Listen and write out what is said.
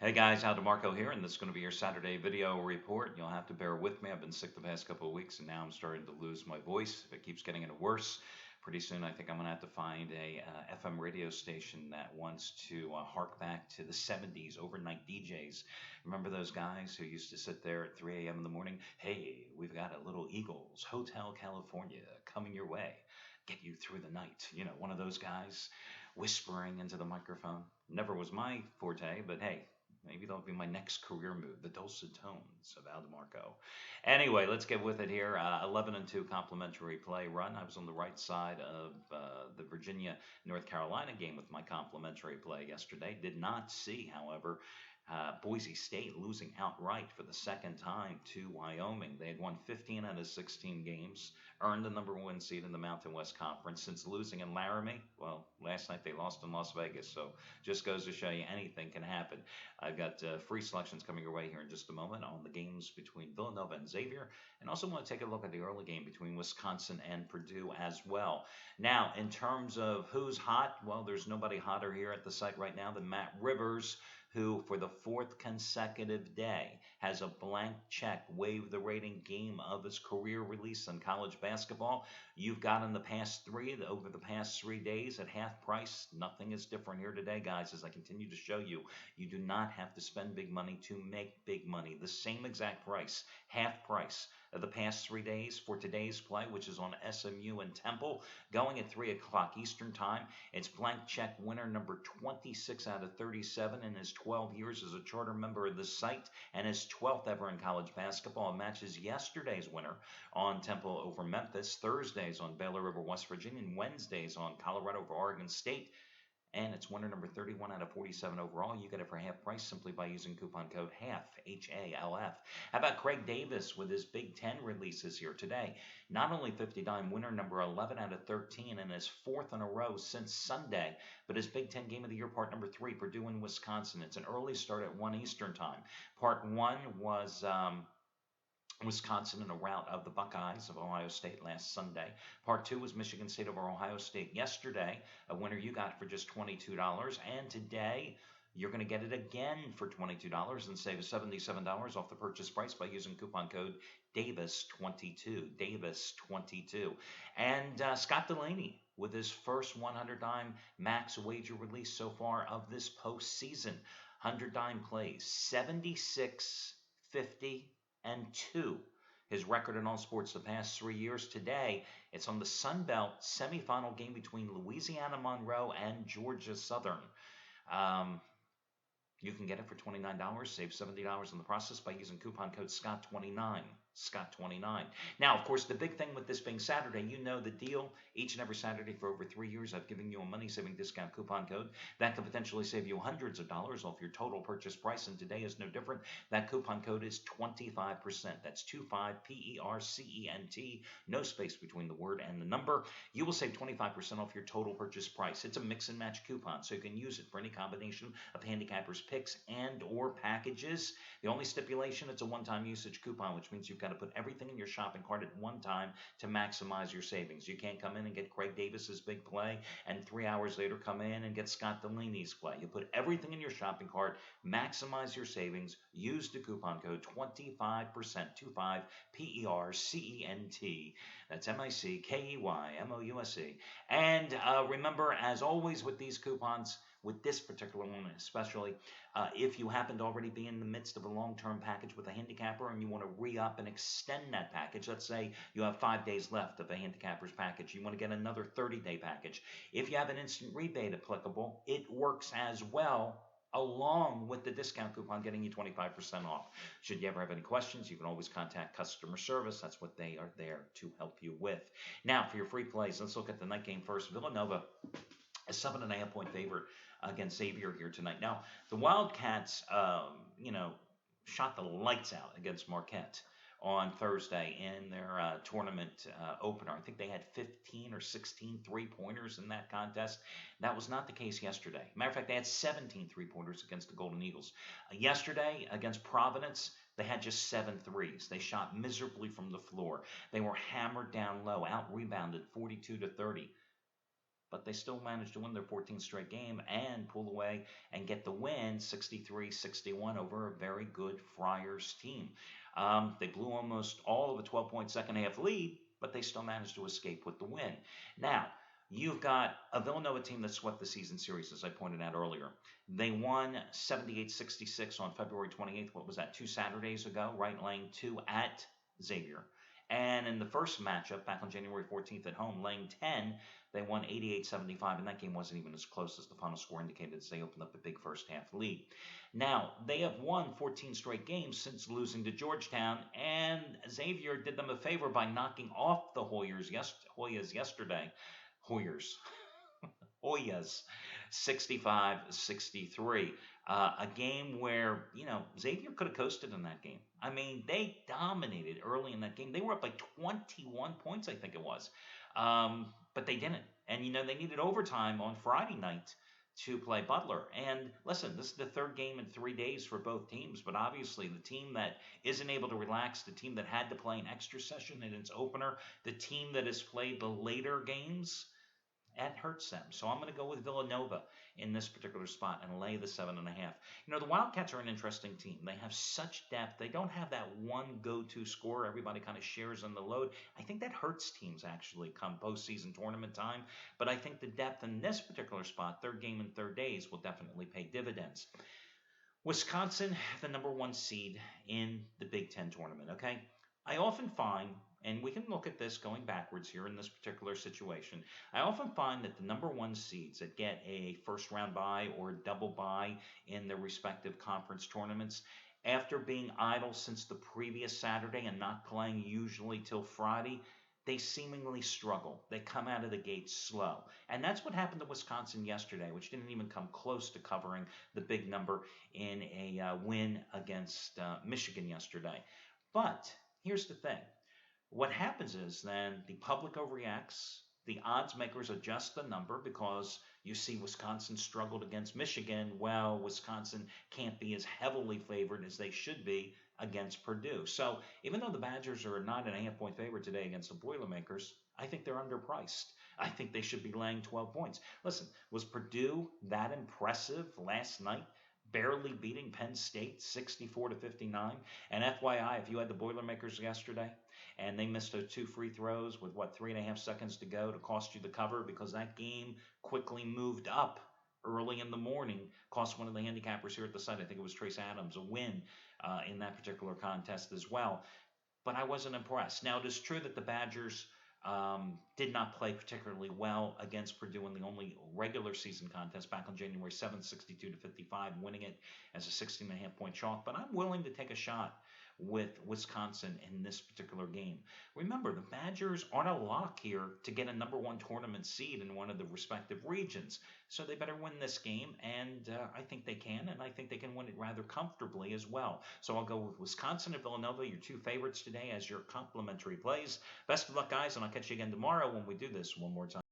Hey guys, Al DeMarco here, and this is going to be your Saturday video report. You'll have to bear with me. I've been sick the past couple of weeks, and now I'm starting to lose my voice. If it keeps getting any worse, pretty soon I think I'm going to have to find a FM radio station that wants to hark back to the 70s overnight DJs. Remember those guys who used to sit there at 3 a.m. in the morning? Hey, we've got a little Eagles, Hotel California, coming your way. Get you through the night. You know, one of those guys whispering into the microphone. Never was my forte, but hey, maybe that'll be my next career move, the dulcet tones of Al DeMarco. Anyway, let's get with it here. 11-2 complimentary play run. I was on the right side of the Virginia North Carolina game with my complimentary play yesterday. Did not see, however, Boise State losing outright for the second time to Wyoming. They had won 15 out of 16 games, earned the number one seed in the Mountain West Conference since losing in Laramie. Well, last night they lost in Las Vegas, so just goes to show you anything can happen. I've got free selections coming your way here in just a moment on the games between Villanova and Xavier, and also want to take a look at the early game between Wisconsin and Purdue as well. Now, in terms of who's hot, well, there's nobody hotter here at the site right now than Matt Rivers, who, for the fourth consecutive day, has a blank check, waive the rating game of his career release in college basketball. You've got in the past three, over the past 3 days at half price. Nothing is different here today, guys, as I continue to show you. You do not have to spend big money to make big money. The same exact price, half price of the past 3 days for today's play, which is on SMU and Temple, going at 3 o'clock Eastern Time. It's blank check winner number 26 out of 37 in his 12 years as a charter member of the site, and his 12th ever in college basketball. It matches yesterday's winner on Temple over Memphis, Thursdays on Baylor over West Virginia, and Wednesdays on Colorado over Oregon State. And it's winner number 31 out of 47 overall. You get it for half price simply by using coupon code HALF, H-A-L-F. How about Craig Davis with his Big Ten releases here today? Not only 50-dime winner number 11 out of 13 and his fourth in a row since Sunday, but his Big Ten Game of the Year, part number 3, Purdue and Wisconsin. It's an early start at 1 Eastern Time. Part 1 was Wisconsin in a rout of the Buckeyes of Ohio State last Sunday. Part 2 was Michigan State over Ohio State yesterday, a winner you got for just $22. And today, you're going to get it again for $22 and save $77 off the purchase price by using coupon code DAVIS22, DAVIS22. And Scott Delaney with his first 100-dime max wager release so far of this postseason. 100-dime plays, 76, 50, and 2. His record in all sports the past 3 years. Today, it's on the Sun Belt semifinal game between Louisiana Monroe and Georgia Southern. You can get it for $29, save $70 in the process by using coupon code SCOTT29. Scott29. Now, of course, the big thing with this being Saturday, you know the deal. Each and every Saturday for over 3 years, I've given you a money-saving discount coupon code that could potentially save you hundreds of dollars off your total purchase price, and today is no different. That coupon code is 25%. That's 25, P-E-R-C-E-N-T, no space between the word and the number. You will save 25% off your total purchase price. It's a mix-and-match coupon, so you can use it for any combination of handicappers' picks and or packages. The only stipulation, it's a one-time usage coupon, which means you've got to put everything in your shopping cart at one time to maximize your savings. You can't come in and get Craig Davis's big play and 3 hours later come in and get Scott Delaney's play. You put everything in your shopping cart, maximize your savings, use the coupon code 25%, 25, P-E-R-C-E-N-T. That's M-I-C-K-E-Y-M-O-U-S-E. And remember, as always with these coupons, with this particular one especially, if you happen to already be in the midst of a long-term package with a handicapper and you want to re-up and extend that package, let's say you have 5 days left of a handicapper's package, you want to get another 30-day package. If you have an instant rebate applicable, it works as well, along with the discount coupon getting you 25% off. Should you ever have any questions, you can always contact customer service. That's what they are there to help you with. Now, for your free plays, let's look at the night game first. Villanova, a 7.5-point favorite against Xavier here tonight. Now, the Wildcats, shot the lights out against Marquette on Thursday in their tournament opener. I think they had 15 or 16 three-pointers in that contest. That was not the case yesterday. Matter of fact, they had 17 three-pointers against the Golden Eagles. Yesterday, against Providence, they had just 7 threes. They shot miserably from the floor. They were hammered down low, out-rebounded 42-30. but they still managed to win their 14th straight game and pull away and get the win 63-61 over a very good Friars team. They blew almost all of a 12-point second half lead, but they still managed to escape with the win. Now, you've got a Villanova team that swept the season series, as I pointed out earlier. They won 78-66 on February 28th. What was that, 2 Saturdays ago, right? Laying 2 at Xavier. And in the first matchup, back on January 14th at home, laying 10, they won 88-75, and that game wasn't even as close as the final score indicated as they opened up a big first half lead. Now, they have won 14 straight games since losing to Georgetown, and Xavier did them a favor by knocking off the Hoyas yesterday. Hoyas 65-63. A game where, Xavier could have coasted in that game. I mean, they dominated early in that game. They were up like 21 points, I think it was. But they didn't. And, they needed overtime on Friday night to play Butler. And listen, this is the third game in 3 days for both teams. But obviously, the team that isn't able to relax, the team that had to play an extra session in its opener, the team that has played the later games, that hurts them. So I'm going to go with Villanova in this particular spot and lay the 7.5. The Wildcats are an interesting team. They have such depth. They don't have that one go-to scorer. Everybody kind of shares on the load. I think that hurts teams actually come postseason tournament time. But I think the depth in this particular spot, third game in 3 days, will definitely pay dividends. Wisconsin, the number 1 seed in the Big Ten tournament, okay? I often find, and we can look at this going backwards here in this particular situation, I often find that the number 1 seeds that get a first-round bye or a double bye in their respective conference tournaments, after being idle since the previous Saturday and not playing usually till Friday, they seemingly struggle. They come out of the gate slow. And that's what happened to Wisconsin yesterday, which didn't even come close to covering the big number in a win against Michigan yesterday. But here's the thing. What happens is then the public overreacts. The odds makers adjust the number because you see Wisconsin struggled against Michigan. Well, Wisconsin can't be as heavily favored as they should be against Purdue. So even though the Badgers are a 9.5-point favorite today against the Boilermakers, I think they're underpriced. I think they should be laying 12 points. Listen, was Purdue that impressive last night? Barely beating Penn State 64-59. And FYI, if you had the Boilermakers yesterday and they missed those 2 free throws with 3.5 seconds to go to cost you the cover because that game quickly moved up early in the morning, cost one of the handicappers here at the site, I think it was Trace Adams, a win in that particular contest as well. But I wasn't impressed. Now, it is true that the Badgers did not play particularly well against Purdue in the only regular season contest back on January 7th, 62-55, winning it as a 16.5-point chalk. But I'm willing to take a shot with Wisconsin in this particular game. Remember, the Badgers aren't a lock here to get a number 1 tournament seed in one of the respective regions. So they better win this game, and I think they can, and I think they can win it rather comfortably as well. So I'll go with Wisconsin and Villanova, your 2 favorites today, as your complimentary plays. Best of luck, guys, and I'll catch you again tomorrow when we do this one more time.